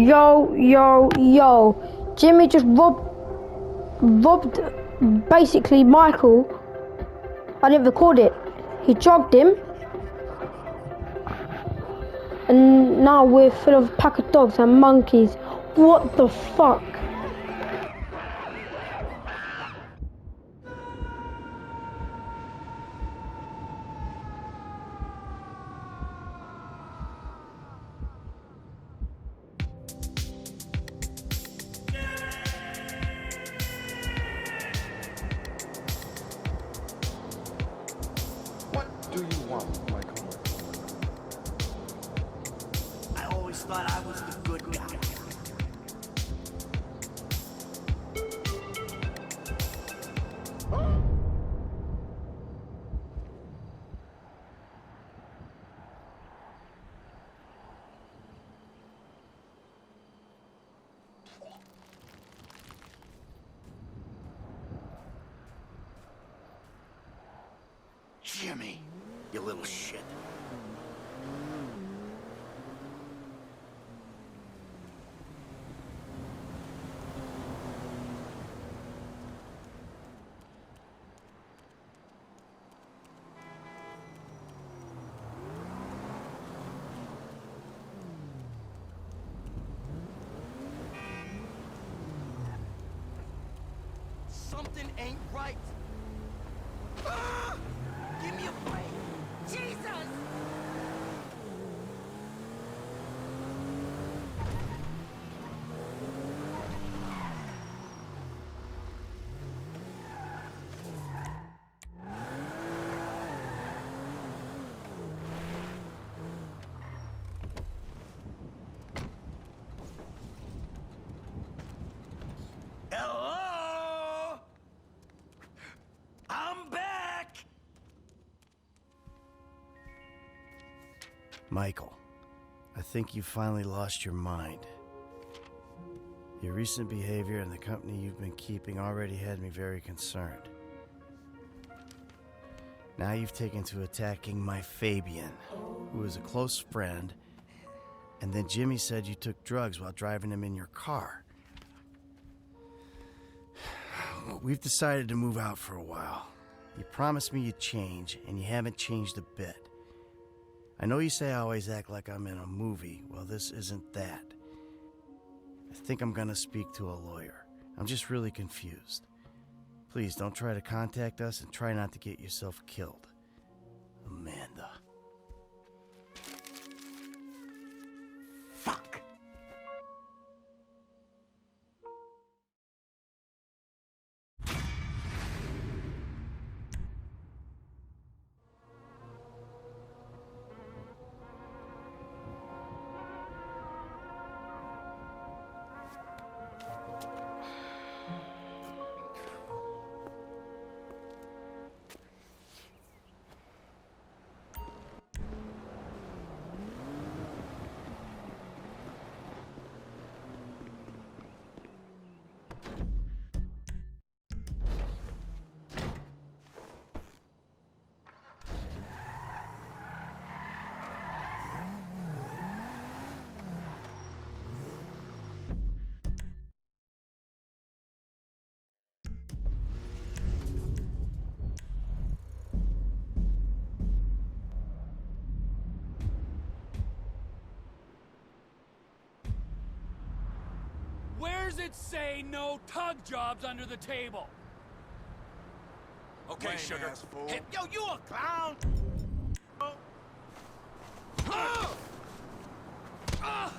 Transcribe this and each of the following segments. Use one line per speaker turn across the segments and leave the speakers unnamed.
Yo. Jimmy just robbed basically Michael. I didn't record it. He jogged him. And now we're full of a pack of dogs and monkeys. What the fuck?
What do you want, Michael?
I always thought I was the good guy. Jimmy, you little shit. Something ain't right. Ah! Give me a break. Jesus! Hello? I'm back!
Michael, I think you finally lost your mind. Your recent behavior and the company you've been keeping already had me very concerned. Now you've taken to attacking my Fabian, who is a close friend, and then Jimmy said you took drugs while driving him in your car. We've decided to move out for a while. You promised me you'd change, and you haven't changed a bit. I know you say I always act like I'm in a movie. Well, this isn't that. I think I'm gonna speak to a lawyer. I'm just really confused. Please don't try to contact us and try not to get yourself killed. Amanda.
Fuck!
Where's it say no tug jobs under the table? Okay,
Lame
sugar.
ass fool.
Hey, yo, you a clown?
Ah!
Ah! Ah!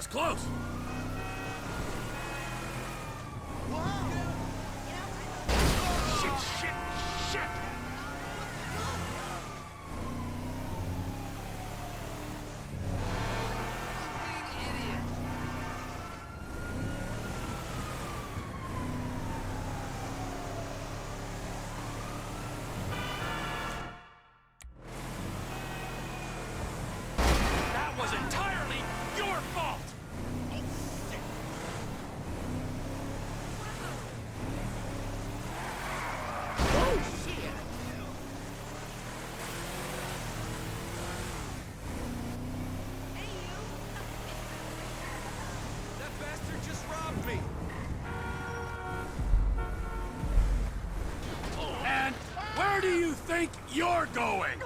was close. Shit! That was entirely your fault!
That bastard just robbed me.
And where do you think you're going?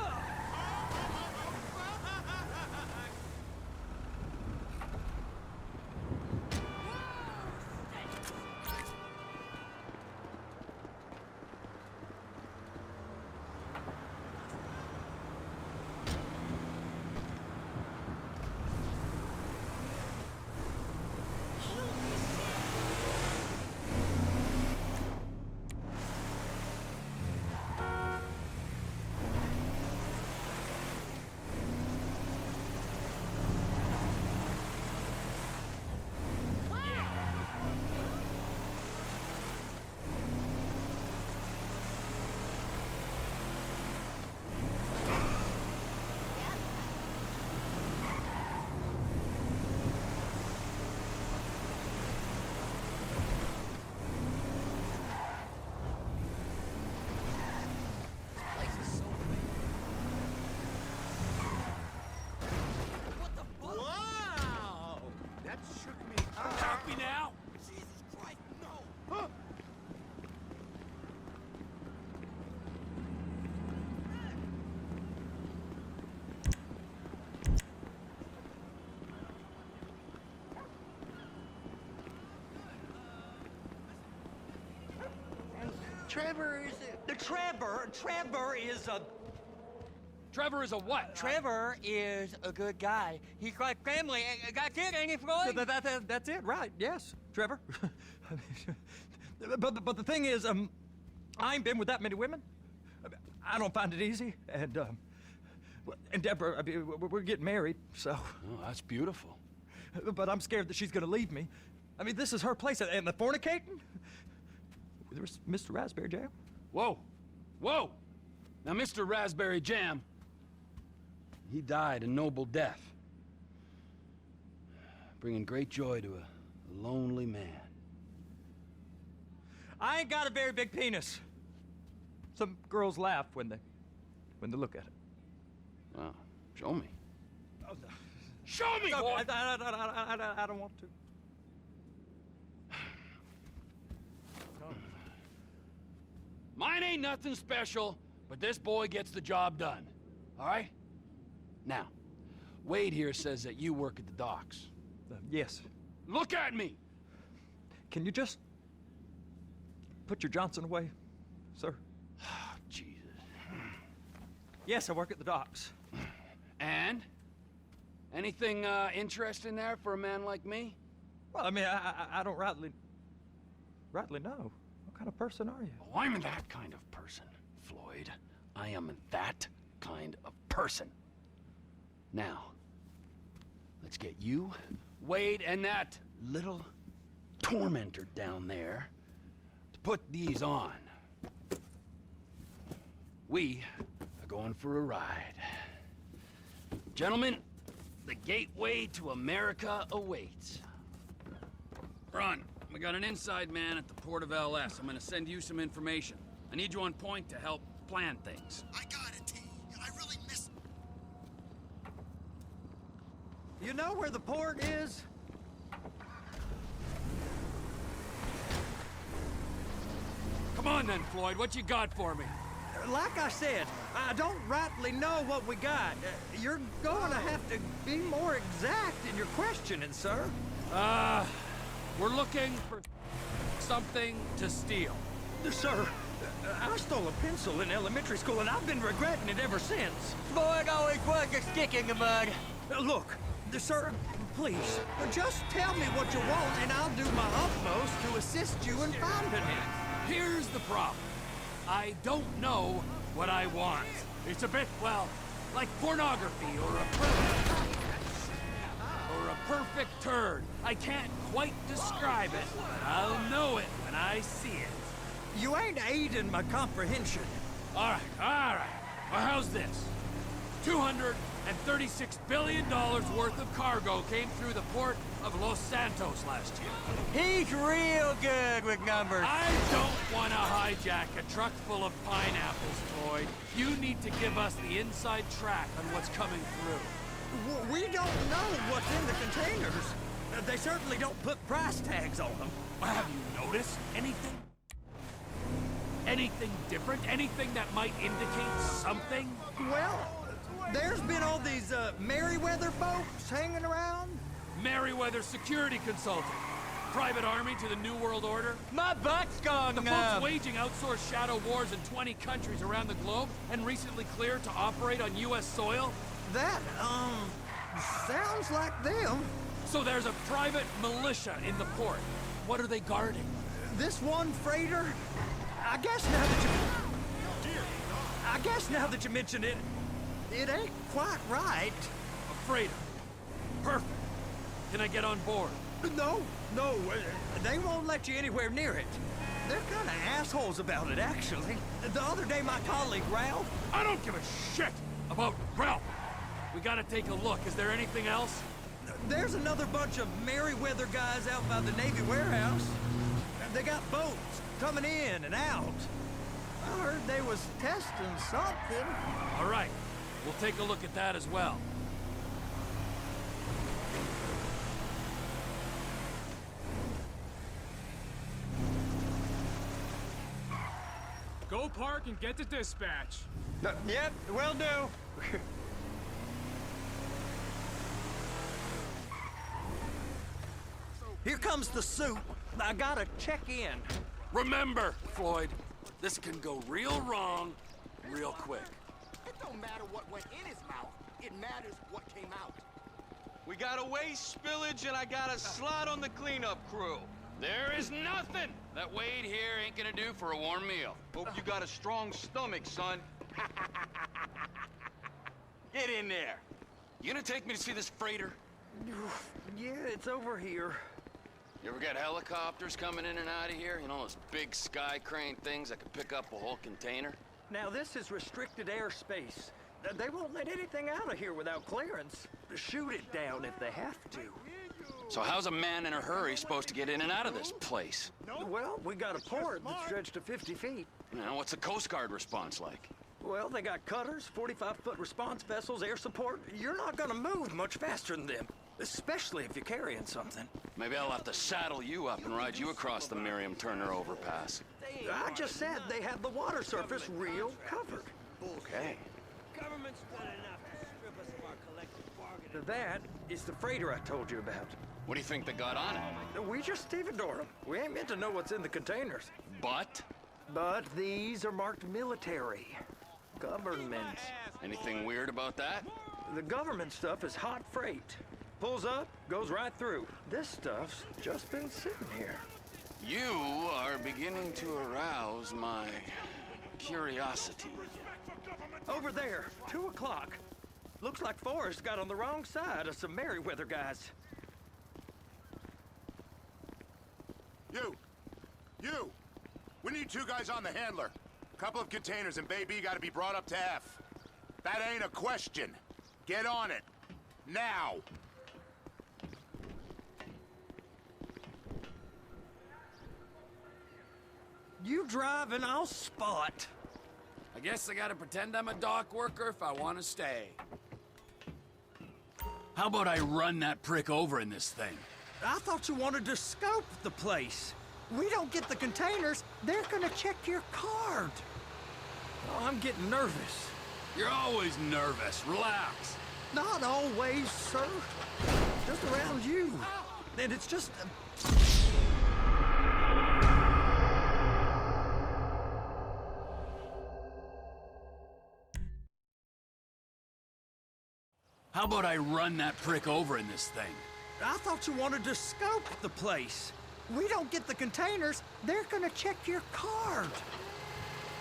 Wow! That shook me up.
Happy now?
Jesus Christ, no! Trevor is a...
Trevor is a what?
Trevor is a good guy. He's like family. That's it, ain't it, Floyd?
That's it, right? Yes, Trevor. but the thing is, I ain't been with that many women. I don't find it easy, and Deborah, I mean, we're getting married, so.
Oh, that's beautiful.
But I'm scared that she's gonna leave me. I mean, this is her place, and the fornicating. There's Mr. Raspberry Jam.
Whoa! Now, Mr. Raspberry Jam, he died a noble death, bringing great joy to a lonely man.
I ain't got a very big penis. Some girls laugh when they look at it.
Wow, show me.
Oh, no.
Show me,
No,
boy!
I don't want to.
Mine ain't nothing special, but this boy gets the job done. All right? Now, Wade here says that you work at the docks.
Yes.
Look at me!
Can you just put your Johnson away, sir?
Jesus.
Yes, I work at the docks.
And? Anything interesting there for a man like me?
Well, I mean, I don't rightly know. What kind of person are you?
Oh, I'm that kind of person, Floyd. I am that kind of person. Now, let's get you, Wade, and that little tormentor down there to put these on. We are going for a ride. Gentlemen, the gateway to America awaits. Ron, we got an inside man at the port of LS. I'm gonna send you some information. I need you on point to help plan things.
I got it, T. I really miss...
You know where the port is?
Come on then, Floyd. What you got for me?
Like I said, I don't rightly know what we got. You're going to have to be more exact in your questioning, sir.
We're looking for something to steal.
Sir, I stole a pencil in elementary school, and I've been regretting it ever since.
Floyd always was a stick in the mud.
Look, sir, please, just tell me what you want and I'll do my utmost to assist you in finding it.
Here's the problem. I don't know what I want. It's a bit, well, like pornography or a perfect turd. I can't quite describe it, but I'll know it when I see it.
You ain't aiding my comprehension.
All right. Well, how's this? $236 billion worth of cargo came through the port of Los Santos last year.
He's real good with numbers.
I don't want to hijack a truck full of pineapples, Floyd. You need to give us the inside track on what's coming through.
We don't know what's in the containers. They certainly don't put price tags on them.
Have you noticed anything? Anything different? Anything that might indicate something?
Well, there's been all these Merryweather folks hanging around.
Merryweather Security Consulting. Private army to the New World Order.
My butt's gone
The folks waging outsourced shadow wars in 20 countries around the globe and recently cleared to operate on U.S. soil.
That, sounds like them.
So there's a private militia in the port. What are they guarding?
This one freighter, I guess now that you mention it, it ain't quite right.
A freighter. Perfect. Can I get on board?
No, they won't let you anywhere near it. They're kind of assholes about it, actually. The other day, my colleague, Ralph...
I don't give a shit about Ralph. We gotta take a look. Is there anything else?
There's another bunch of Merryweather guys out by the Navy warehouse. They got boats coming in and out. I heard they was testing something.
All right. We'll take a look at that as well.
Go park and get to dispatch.
Yep, will do.
Here comes the soup. I gotta check in.
Remember, Floyd, this can go real wrong real quick.
It don't matter what went in his mouth. It matters what came out.
We got a waste spillage and I got a slot on the cleanup crew.
There is nothing that Wade here ain't gonna do for a warm meal.
Hope you got a strong stomach, son. Get in there.
You gonna take me to see this freighter?
Yeah, it's over here.
You ever got helicopters coming in and out of here? You know, those big sky crane things that could pick up a whole container?
Now, this is restricted airspace. They won't let anything out of here without clearance. Shoot it down if they have to.
So how's a man in a hurry supposed to get in and out of this place?
Well, we got a port that stretched to 50 feet.
Now, what's the Coast Guard response like?
Well, they got cutters, 45-foot response vessels, air support. You're not gonna move much faster than them, especially if you're carrying something.
Maybe I'll have to saddle you up and ride you across the Miriam Turner overpass.
I just said they have the water surface real covered.
Okay.
Government's done enough to strip us of our collective bargaining.
That is the freighter I told you about.
What do you think they got on it?
We just stevedore them. We ain't meant to know what's in the containers.
But?
But these are marked military. Government.
Anything weird about that?
The government stuff is hot freight. Pulls up, goes right through. This stuff's just been sitting here.
You are beginning to arouse my curiosity.
Over there, 2 o'clock. Looks like Forrest got on the wrong side of some Merryweather guys.
You! We need 2 guys on the handler. Couple of containers and Bay B gotta be brought up to F. That ain't a question. Get on it. Now!
You drive and I'll spot.
I guess I gotta pretend I'm a dock worker if I want to stay. How about I run that prick over in this thing?
I thought you wanted to scope the place. We don't get the containers, they're gonna check your card. Oh, I'm getting nervous.
You're always nervous. Relax.
Not always, sir. Just around you. And it's just...
How about I run that prick over in this thing?
I thought you wanted to scope the place. We don't get the containers, they're gonna check your card.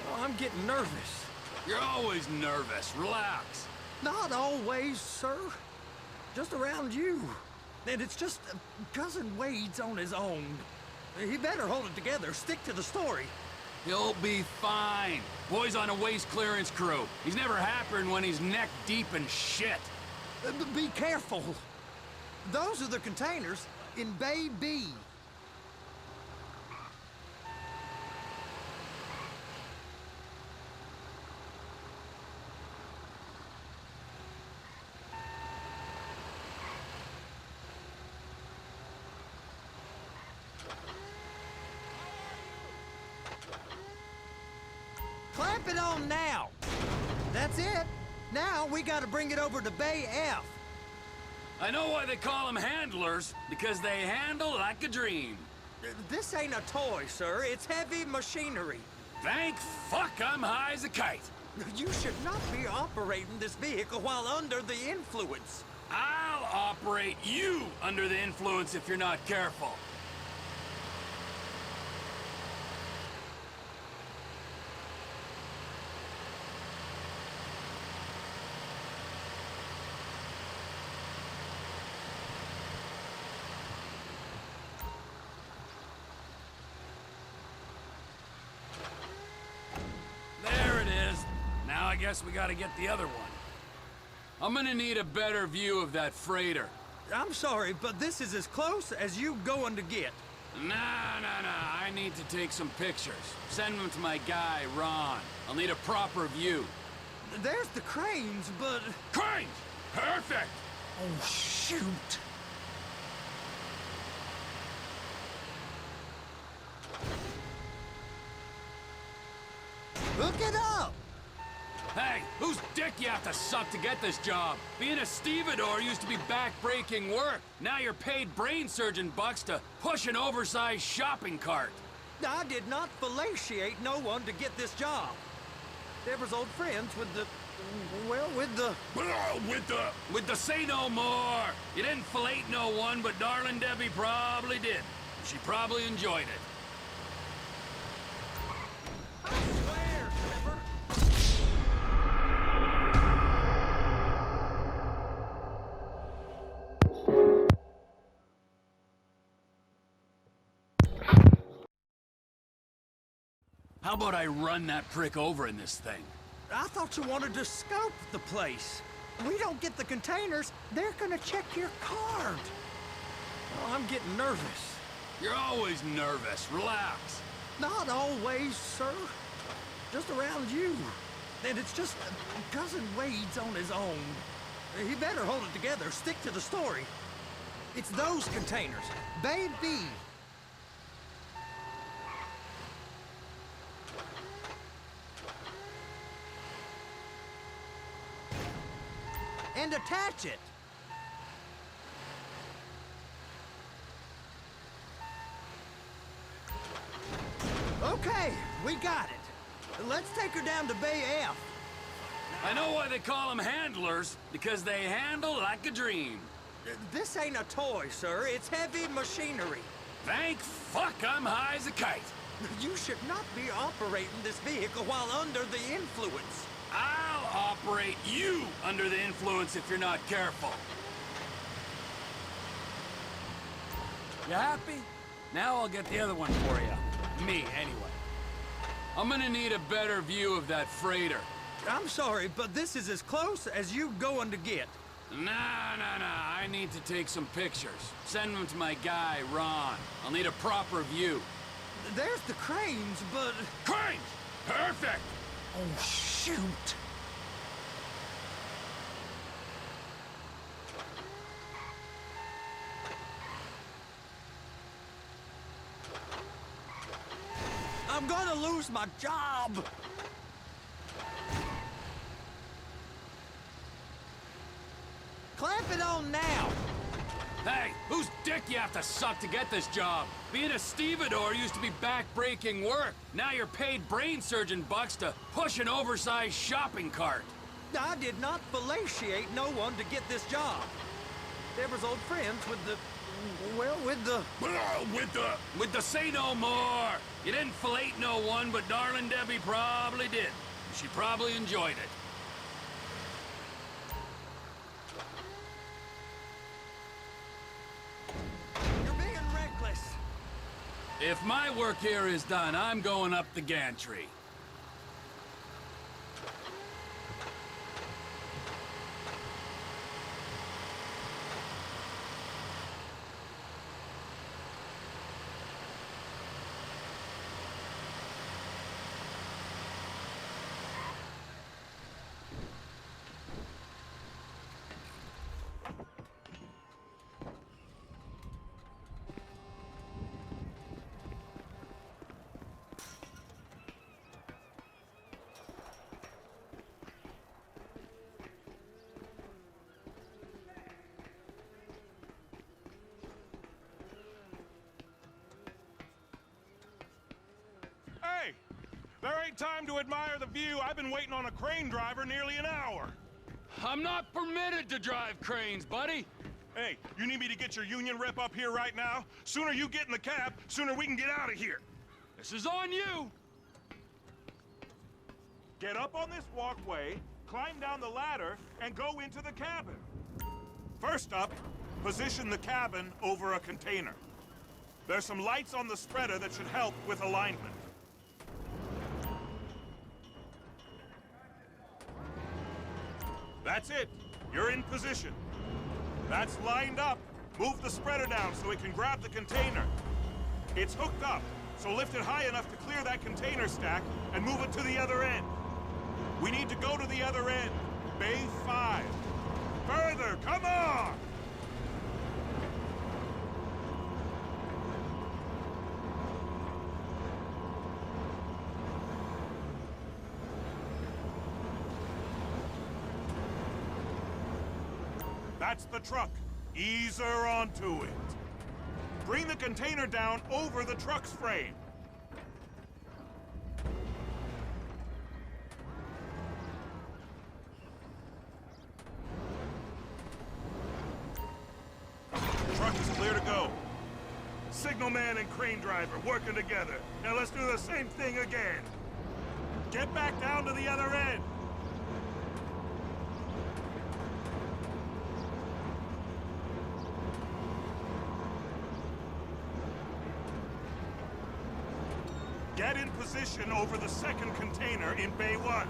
Oh, I'm getting nervous.
You're always nervous. Relax.
Not always, sir. Just around you. And it's just Cousin Wade's on his own. He better hold it together, stick to the story.
He'll be fine. Boy's on a waste clearance crew. He's never happier when he's neck deep in shit.
Be careful. Those are the containers in Bay B. Clamp it on now. That's it. Now we gotta bring it over to Bay F.
I know why they call them handlers, because they handle like a dream.
This ain't a toy, sir. It's heavy machinery.
Thank fuck I'm high as a kite.
You should not be operating this vehicle while under the influence.
I'll operate you under the influence if you're not careful. I guess we gotta get the other one. I'm gonna need a better view of that freighter.
I'm sorry, but this is as close as you going to get.
Nah. I need to take some pictures. Send them to my guy, Ron. I'll need a proper view.
There's the cranes, but...
Cranes! Perfect!
Oh, shoot! Hook it up!
Hey, whose dick you have to suck to get this job? Being a stevedore used to be back-breaking work. Now you're paid brain surgeon bucks to push an oversized shopping cart.
I did not fellatiate no one to get this job. Deborah's old friends with the... well, with the...
With the say no more. You didn't fellate no one, but darling Debbie probably did. She probably enjoyed it. How about I run that prick over in this thing?
I thought you wanted to scope the place. We don't get the containers, they're gonna check your card. Oh, I'm getting nervous.
You're always nervous. Relax.
Not always, sir. Just around you. And it's just Cousin Wade's on his own. He better hold it together, stick to the story. It's those containers. Bay B. And attach it. Okay, we got it. Let's take her down to Bay F.
I know why they call them handlers, because they handle like a dream.
This ain't a toy, sir. It's heavy machinery.
Thank fuck I'm high as a kite.
You should not be operating this vehicle while under the influence.
I'll operate you under the influence if you're not careful. You happy? Now I'll get the other one for you. Me, anyway. I'm gonna need a better view of that freighter.
I'm sorry, but this is as close as you going to get.
Nah. I need to take some pictures. Send them to my guy, Ron. I'll need a proper view.
There's the cranes, but...
Cranes! Perfect!
Oh, shoot! I'm gonna lose my job! Clamp it on now!
Hey, whose dick you have to suck to get this job? Being a stevedore used to be back-breaking work. Now you're paid brain surgeon bucks to push an oversized shopping cart.
I did not fellatiate no one to get this job. Deborah's old friends with the... Well, with the...
With the say no more! You didn't fillet no one, but darling Debbie probably did. She probably enjoyed it.
You're being reckless.
If my work here is done, I'm going up the gantry.
Hey! There ain't time to admire the view. I've been waiting on a crane driver nearly an hour.
I'm not permitted to drive cranes, buddy.
Hey, you need me to get your union rep up here right now? Sooner you get in the cab, sooner we can get out of here.
This is on you.
Get up on this walkway, climb down the ladder, and go into the cabin. First up, position the cabin over a container. There's some lights on the spreader that should help with alignment. That's it. You're in position. That's lined up. Move the spreader down so it can grab the container. It's hooked up, so lift it high enough to clear that container stack and move it to the other end. We need to go to the other end. Bay 5. Further, come on! That's the truck. Ease her onto it. Bring the container down over the truck's frame. Truck is clear to go. Signalman and crane driver working together. Now let's do the same thing again. Get back down to the other end. Get in position over the second container in Bay 1.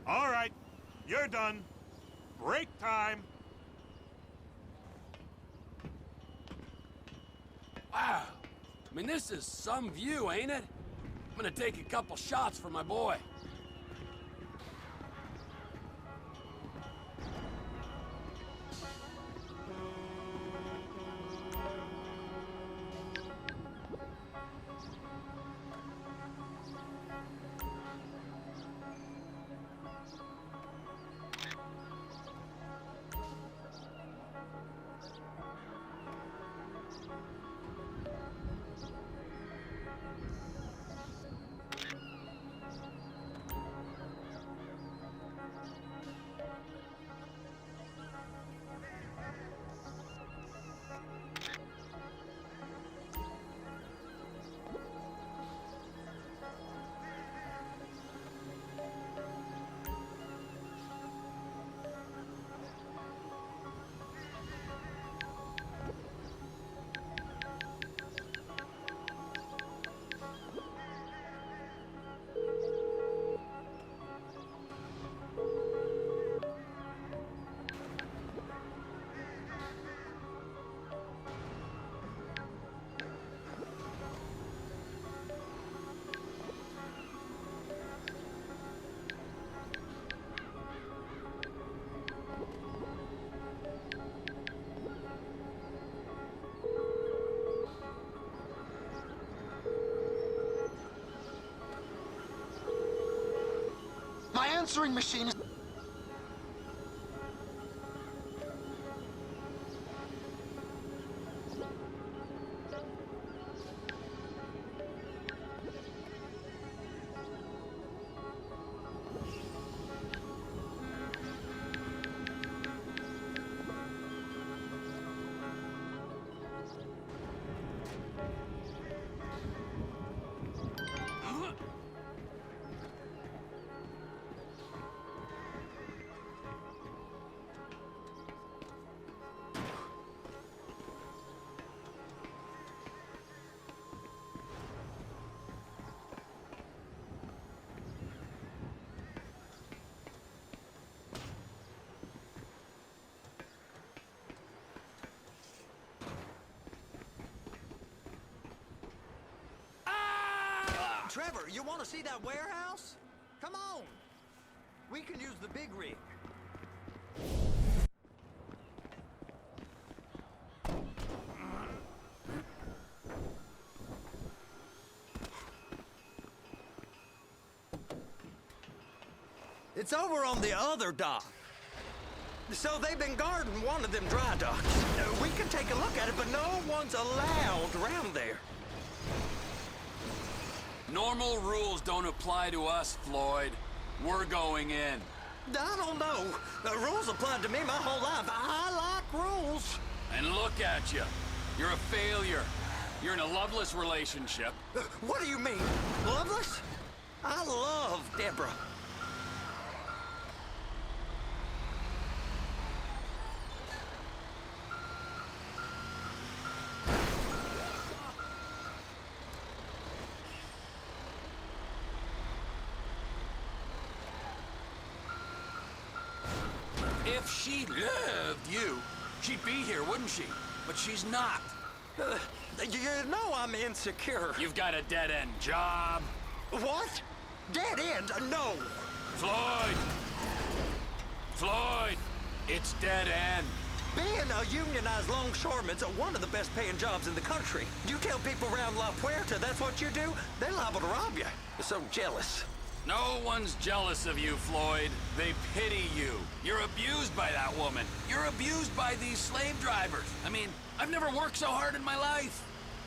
All right, you're done. Break time.
Wow. I mean, this is some view, ain't it? I'm gonna take a couple shots for my boy.
answering machine is...
Trevor, you want to see that warehouse? Come on. We can use the big rig. It's over on the other dock. So they've been guarding one of them dry docks. We can take a look at it, but no one's allowed around there.
Normal rules don't apply to us, Floyd. We're going in.
I don't know. The rules applied to me my whole life. I like rules.
And look at you. You're a failure. You're in a loveless relationship.
What do you mean? Loveless? I love Deborah.
If she loved you, she'd be here, wouldn't she? But she's not.
You know I'm insecure.
You've got a dead-end job.
What? Dead end? No.
Floyd! Floyd! It's dead end.
Being a unionized longshoreman's one of the best paying jobs in the country. You tell people around La Puerta that's what you do, they're liable to rob you. They're so jealous.
No one's jealous of you, Floyd. They pity you. You're abused by that woman. You're abused by these slave drivers. I mean, I've never worked so hard in my life.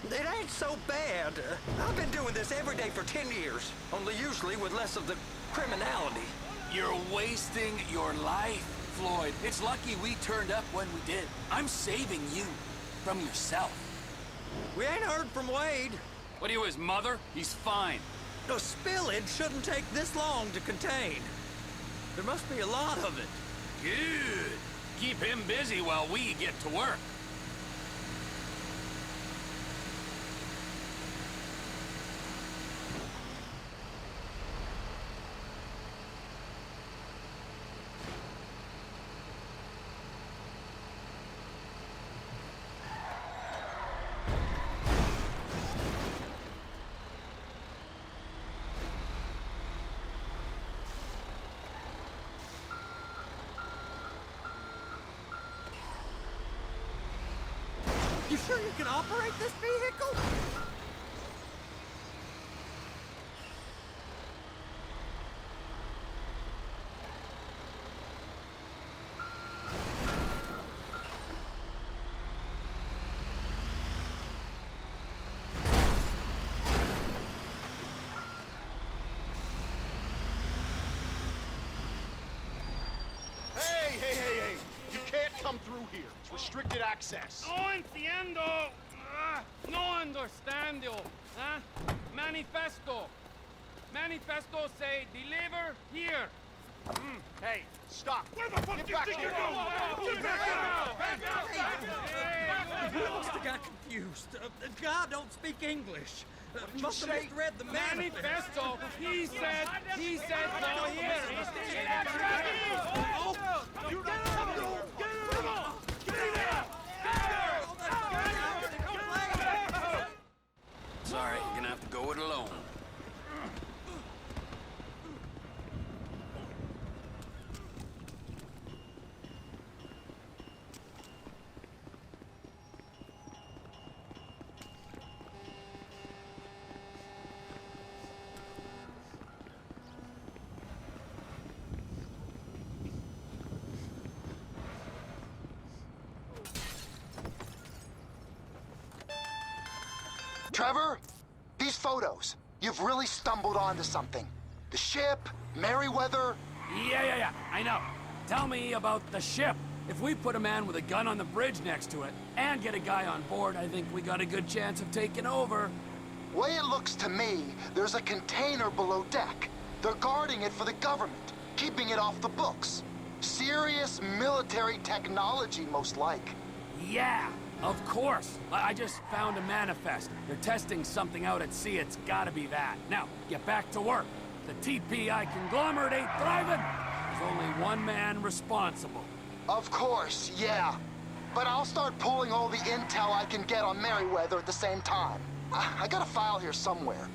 It ain't so bad. I've been doing this every day for 10 years, only usually with less of the criminality.
You're wasting your life, Floyd. It's lucky we turned up when we did. I'm saving you from yourself.
We ain't heard from Wade.
What are you, his mother? He's fine.
The spillage shouldn't take this long to contain. There must be a lot of it.
Good. Keep him busy while we get to work.
You sure you can operate this vehicle?
Hey! You can't come through here. It's restricted access.
No entiendo. No understando. Manifesto. Manifesto say deliver here.
Hey, stop.
Where the fuck
Get
do you
back
think
here.
you're going?
He must have got confused. God don't speak English. Must have misread the
Manifesto. He said no here.
Sorry, you're gonna have to go it alone.
Trevor, these photos. You've really stumbled onto something. The ship, Merryweather.
Yeah, I know. Tell me about the ship. If we put a man with a gun on the bridge next to it, and get a guy on board, I think we got a good chance of taking over.
Way it looks to me, there's a container below deck. They're guarding it for the government, keeping it off the books. Serious military technology, most like.
Yeah, of course. I just found a manifest. They're testing something out at sea. It's gotta be that. Now, get back to work. The TPI conglomerate ain't thriving. There's only one man responsible.
Of course, yeah. But I'll start pulling all the intel I can get on Merryweather at the same time. I got a file here somewhere.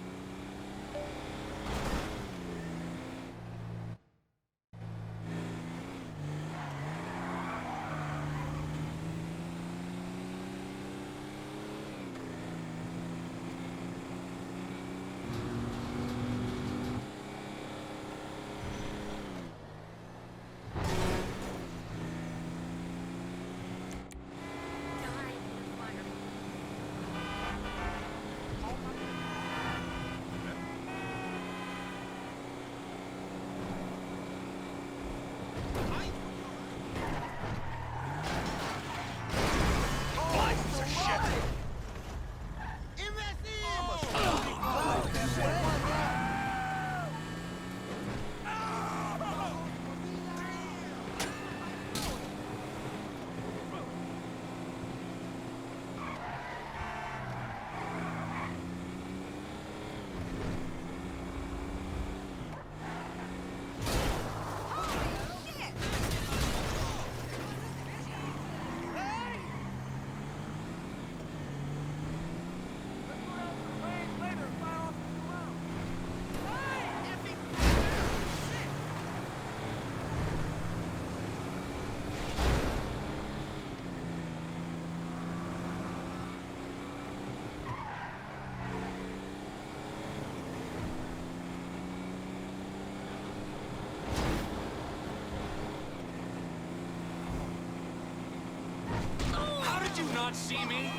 Did you not see me?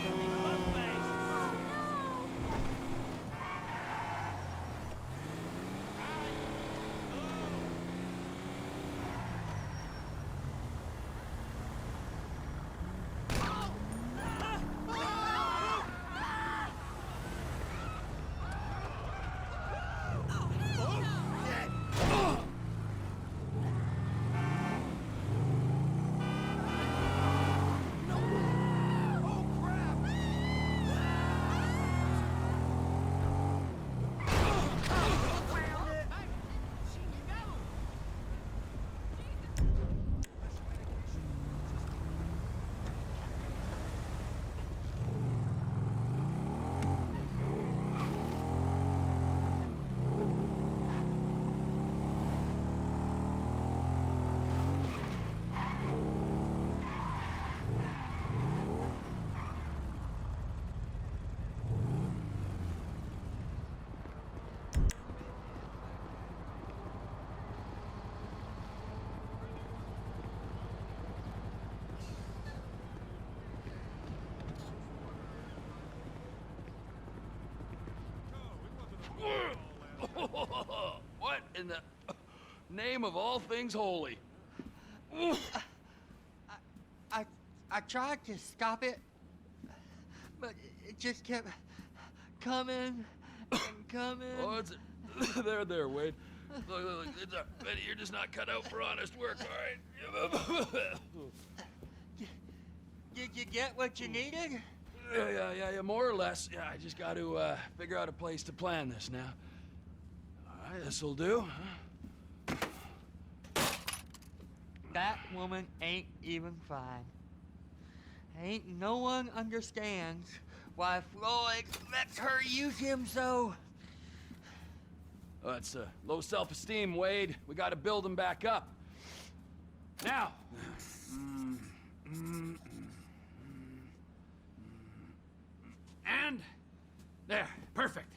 What in the name of all things holy?
I tried to stop it, but it just kept coming and coming.
Oh, it's there, Wade. Look, it's Betty, you're just not cut out for honest work, all right?
Did you get what you needed?
Yeah, more or less. Yeah, I just got to figure out a place to plan this now. All right, this'll do.
That woman ain't even fine. Ain't no one understands why Floyd lets her use him so.
Oh, it's low self-esteem, Wade. We got to build him back up. Now. And there, perfect.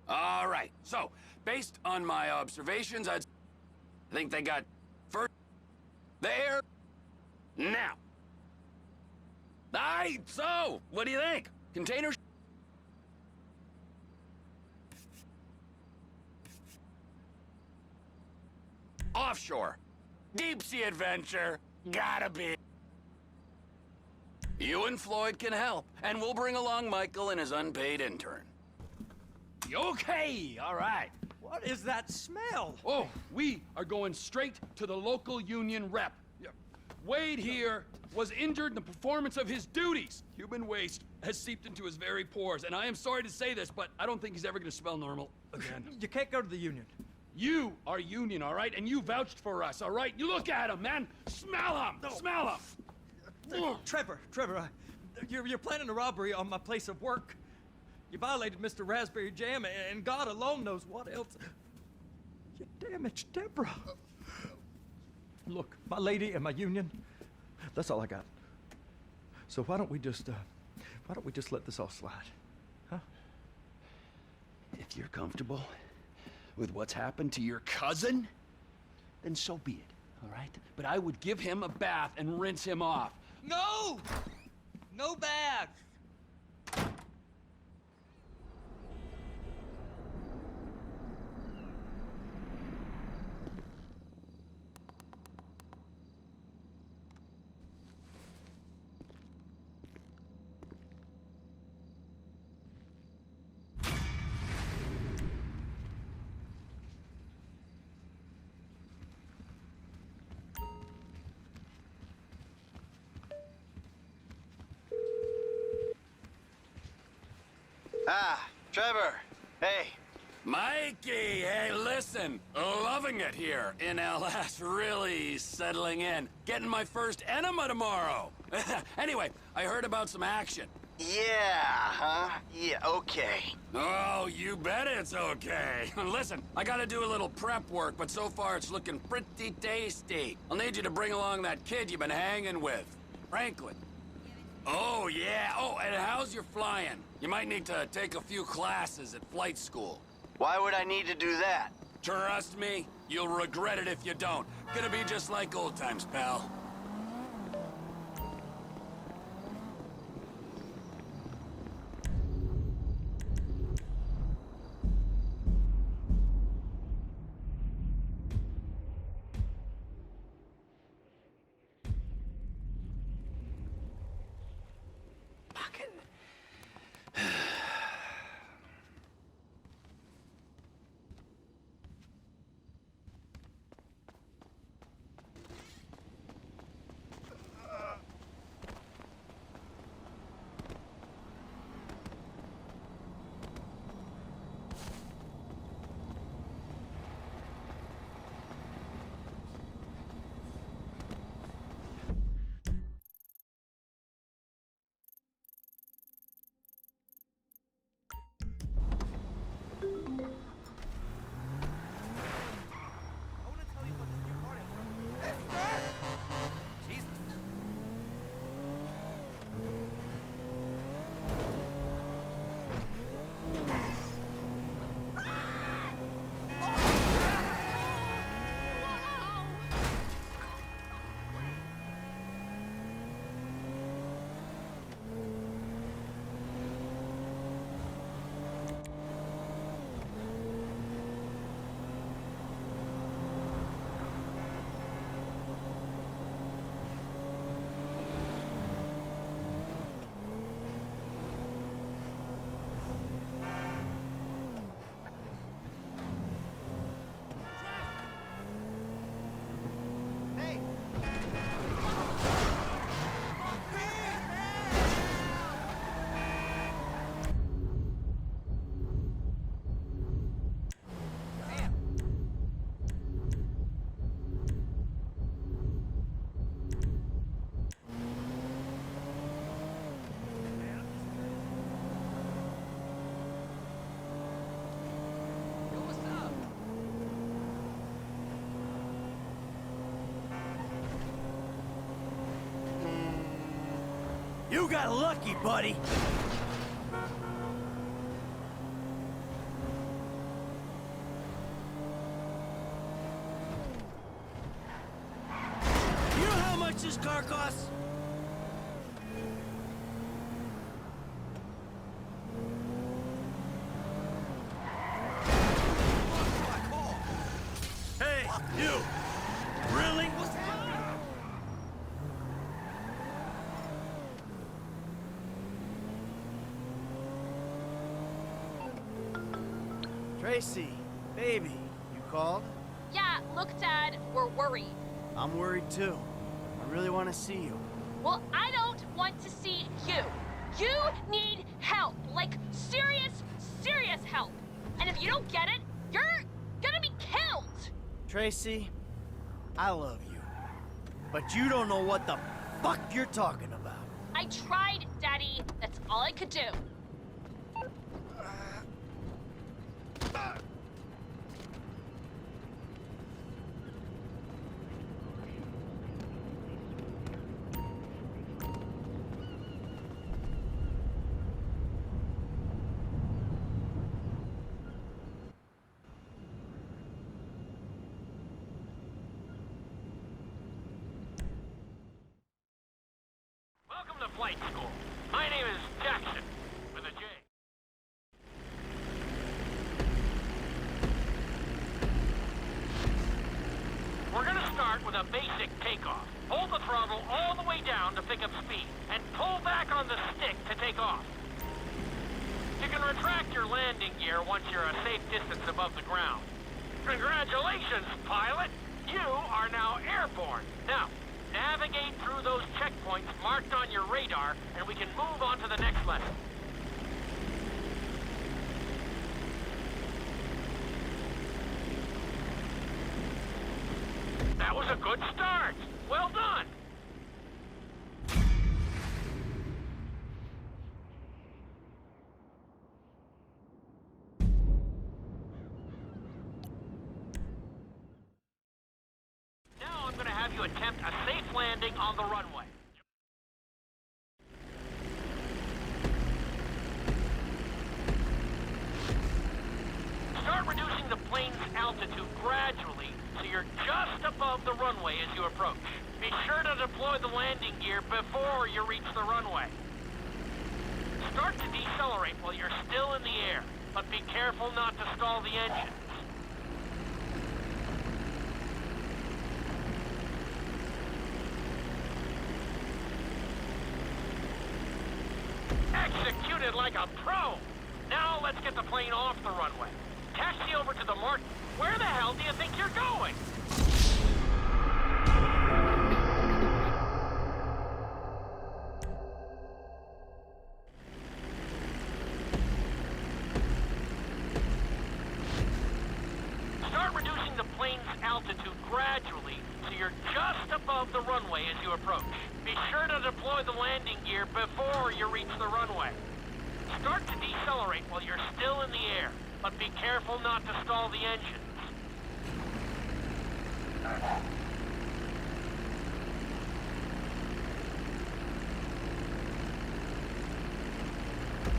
All right. So, based on my observations, I think they got first there now. I right, so, what do you think? Container... Offshore. Deep sea adventure. Gotta be. You and Floyd can help, and we'll bring along Michael and his unpaid intern.
Okay, all right.
What is that smell?
Oh, we are going straight to the local union rep. Wade here was injured in the performance of his duties. Human waste has seeped into his very pores, and I am sorry to say this, but I don't think he's ever gonna smell normal again.
You can't go to the union.
You are union, all right? And you vouched for us, all right? You look at him, man. Smell him.
No.
Smell him.
Trevor, you're planning a robbery on my place of work. You violated Mr. Raspberry Jam, and God alone knows what else. You damaged Deborah. Look, my lady and my union, that's all I got. So why don't we just let this all slide, huh?
If you're comfortable with what's happened to your cousin, then so be it, all right?
But I would give him a bath and rinse him off.
No! No baths!
Ah, Trevor. Hey.
Mikey, hey, listen. Loving it here in LS. Really settling in. Getting my first enema tomorrow. Anyway, I heard about some action.
Yeah, huh? Yeah, okay.
Oh, you bet it's okay. Listen, I gotta do a little prep work, but so far it's looking pretty tasty. I'll need you to bring along that kid you've been hanging with, Franklin. Oh, yeah. Oh, and how's your flying? You might need to take a few classes at flight school.
Why would I need to do that?
Trust me, you'll regret it if you don't. Gonna be just like old times, pal.
You got lucky, buddy. You know how much this car costs? Tracy, baby, you called?
Yeah, look, Dad, we're worried.
I'm worried too. I really want to see you.
Well, I don't want to see you. You need help, like serious, serious help. And if you don't get it, you're gonna be killed.
Tracy, I love you. But you don't know what the fuck you're talking about.
I tried, Daddy. That's all I could do.
Welcome to flight school. My name is Jackson, with a J. We're gonna start with a basic takeoff. Hold the throttle all the way down to pick up speed, and pull back on the stick to take off. You can retract your landing gear once you're a safe distance above the ground. Congratulations, pilot! You are now airborne. Now, navigate through those checkpoints marked on your radar, and we can move on to the next lesson. That was a good start. Well done. Now I'm going to have you attempt a safe landing on the runway. Start reducing the plane's altitude gradually so you're just above the runway as you approach. Be sure to deploy the landing gear before you reach the runway. Start to decelerate while you're still in the air, but be careful not to stall the engines. Executed like a pro! Now let's get the plane off the runway. Taxi over to the mark. Where the hell do you think you're going? Start reducing the plane's altitude gradually so you're just above the runway as you approach. Be sure to deploy the landing gear before you reach the runway. Start to decelerate while you're still in the air, but be careful not to stall the engines.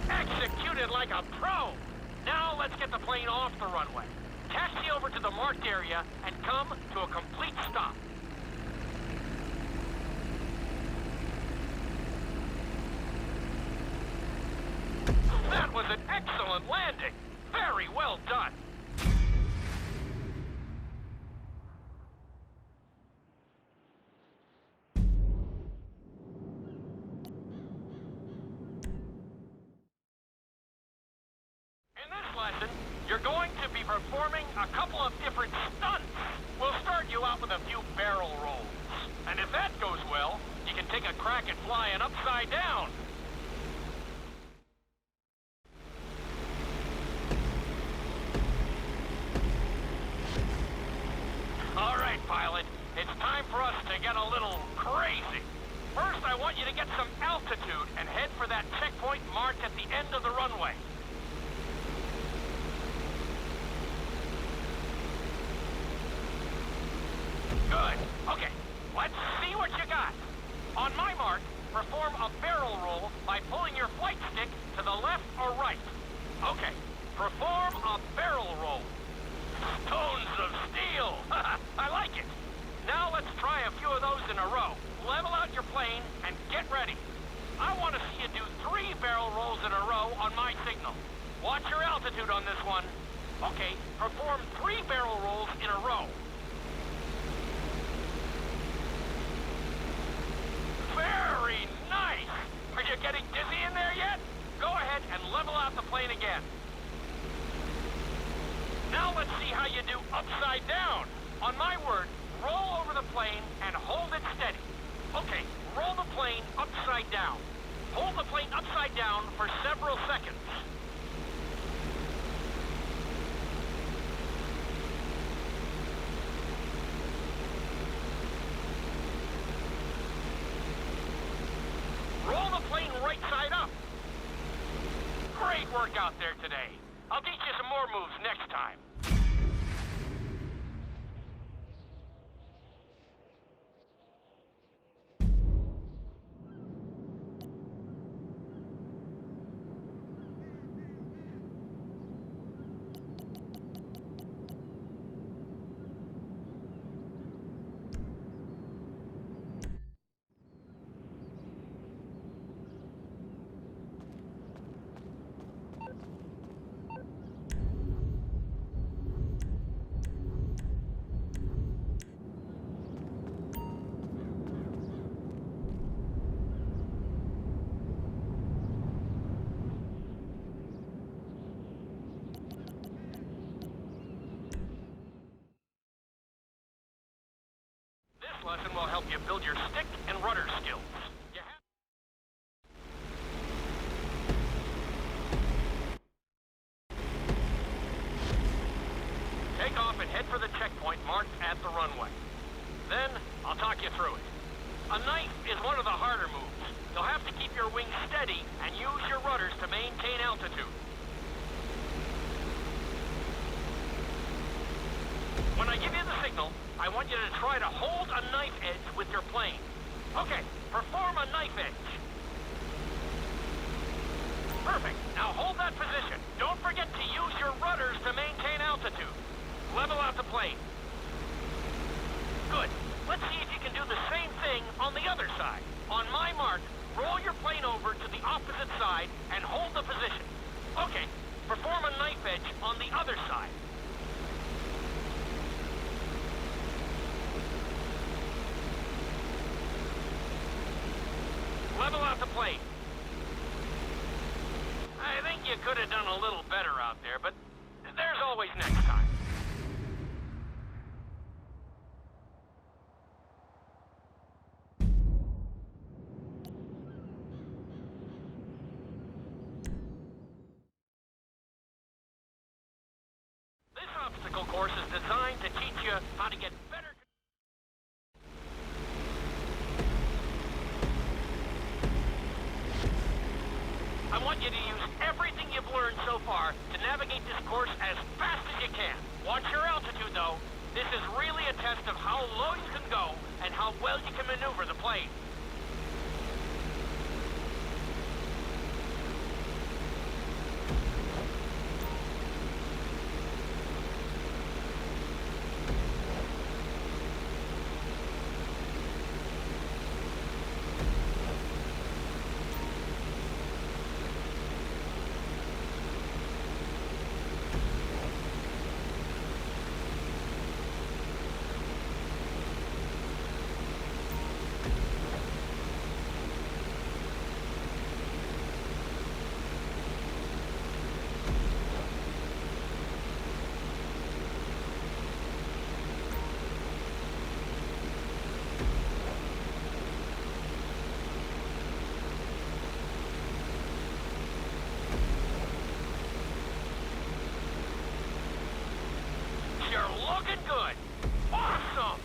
Executed like a pro! Now let's get the plane off the runway. Taxi over to the marked area and come to a complete stop. That was an excellent landing. Very well done. In this lesson, you're going to be performing a couple of different stunts. We'll start you out with a few barrel rolls. And if that goes well, you can take a crack at flying upside down. All right, pilot. It's time for us to get a little crazy. First, I want you to get some altitude and head for that checkpoint marked at the end of the runway. Good. Okay, let's see what you got. On my mark, perform a barrel roll by pulling your flight stick to the left or right. Okay, perform a barrel roll. Stones of steel! I like it! Now let's try a few of those in a row. Level out your plane and get ready. I want to see you do 3 barrel rolls in a row on my signal. Watch your altitude on this one. Okay, perform 3 barrel rolls in a row. Very nice! Are you getting dizzy in there yet? Go ahead and level out the plane again. work out there today. I'll teach you some more moves next time. This lesson will help you build your stick and rudder skills. Take off and head for the checkpoint marked at the runway. Then, I'll talk you through it. A knife is one of the harder moves. You'll have to keep your wings steady and use your rudders to maintain altitude. When I give you the signal, I want you to try to hold a knife edge with your plane. Okay, perform a knife edge. Perfect. Now hold that position. Don't forget to use your rudders to maintain altitude. Level out the plane. Good. Let's see if you can do the same thing on the other side. On my mark, roll your plane over to the opposite side and hold the position. Okay, perform a knife edge on the other side. Level out the plane. I think you could have done a little better out there, but there's always next time. This obstacle course is designed to teach you how to get better. I want you to use everything you've learned so far to navigate this course as fast as you can. Watch your altitude, though. This is really a test of how low you can go and how well you can maneuver the plane. You're looking good. Awesome.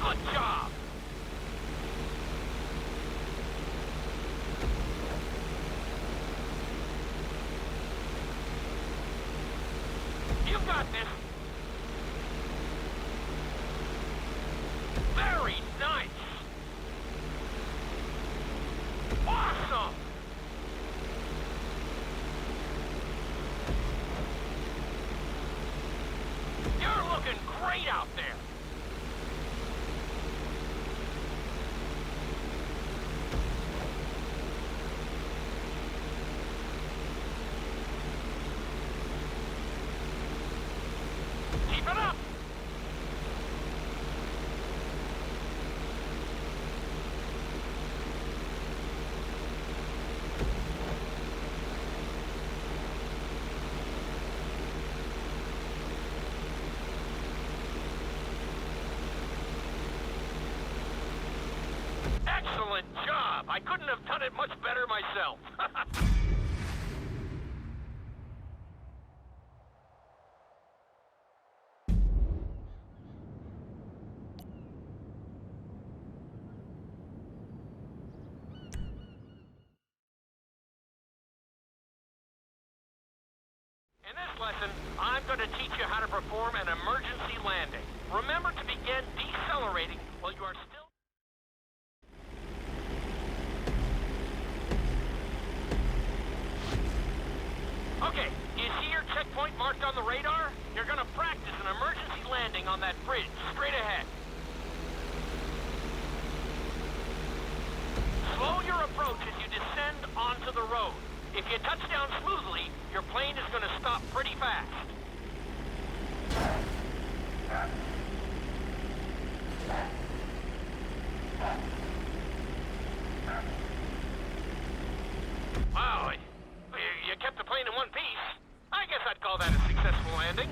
Good job. You got this. Very nice. Awesome. You're looking great out there. Keep it up. Excellent job. I couldn't have done it much better myself. In this lesson, I'm going to teach you how to perform an emergency landing. Remember to begin decelerating while you are still... Okay, do you see your checkpoint marked on the radar? You're going to practice an emergency landing on that bridge, straight ahead. Slow your approach as you descend onto the road. If you touch down smoothly, your plane is going to stop pretty fast. Wow, you kept the plane in one piece. I guess I'd call that a successful landing.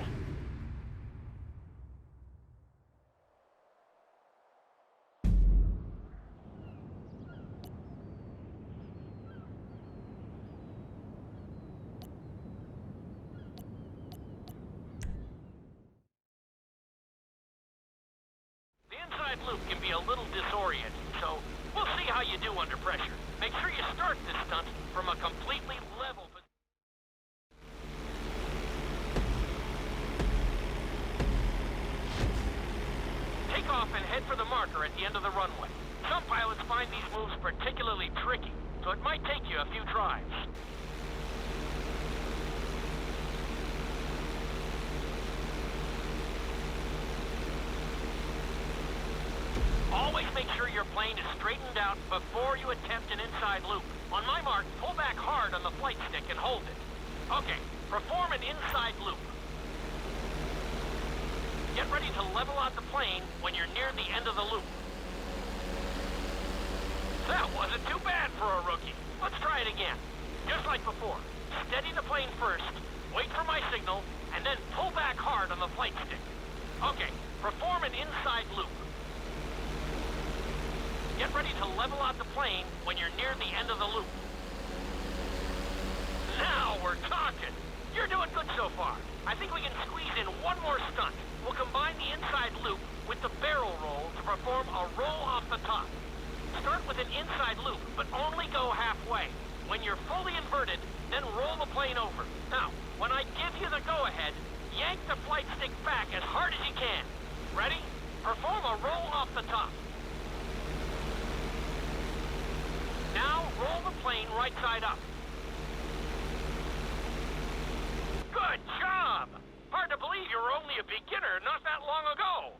Loop can be a little disorienting, so we'll see how you do under pressure. Make sure you start this stunt from a completely level position. Take off and head for the marker at the end of the runway. Some pilots find these moves particularly tricky, so it might take you a few tries. Always make sure your plane is straightened out before you attempt an inside loop. On my mark, pull back hard on the flight stick and hold it. Okay, perform an inside loop. Get ready to level out the plane when you're near the end of the loop. That wasn't too bad for a rookie. Let's try it again. Just like before. Steady the plane first, wait for my signal, and then pull back hard on the flight stick. Okay, perform an inside loop. Get ready to level out the plane when you're near the end of the loop. Now we're talking. You're doing good so far. I think we can squeeze in one more stunt. We'll combine the inside loop with the barrel roll to perform a roll off the top. Start with an inside loop, but only go halfway. When you're fully inverted, then roll the plane over. Now, when I give you the go-ahead, yank the flight stick back as hard as you can. Ready? Perform a roll off the top. Now, roll the plane right side up. Good job! Hard to believe you were only a beginner not that long ago.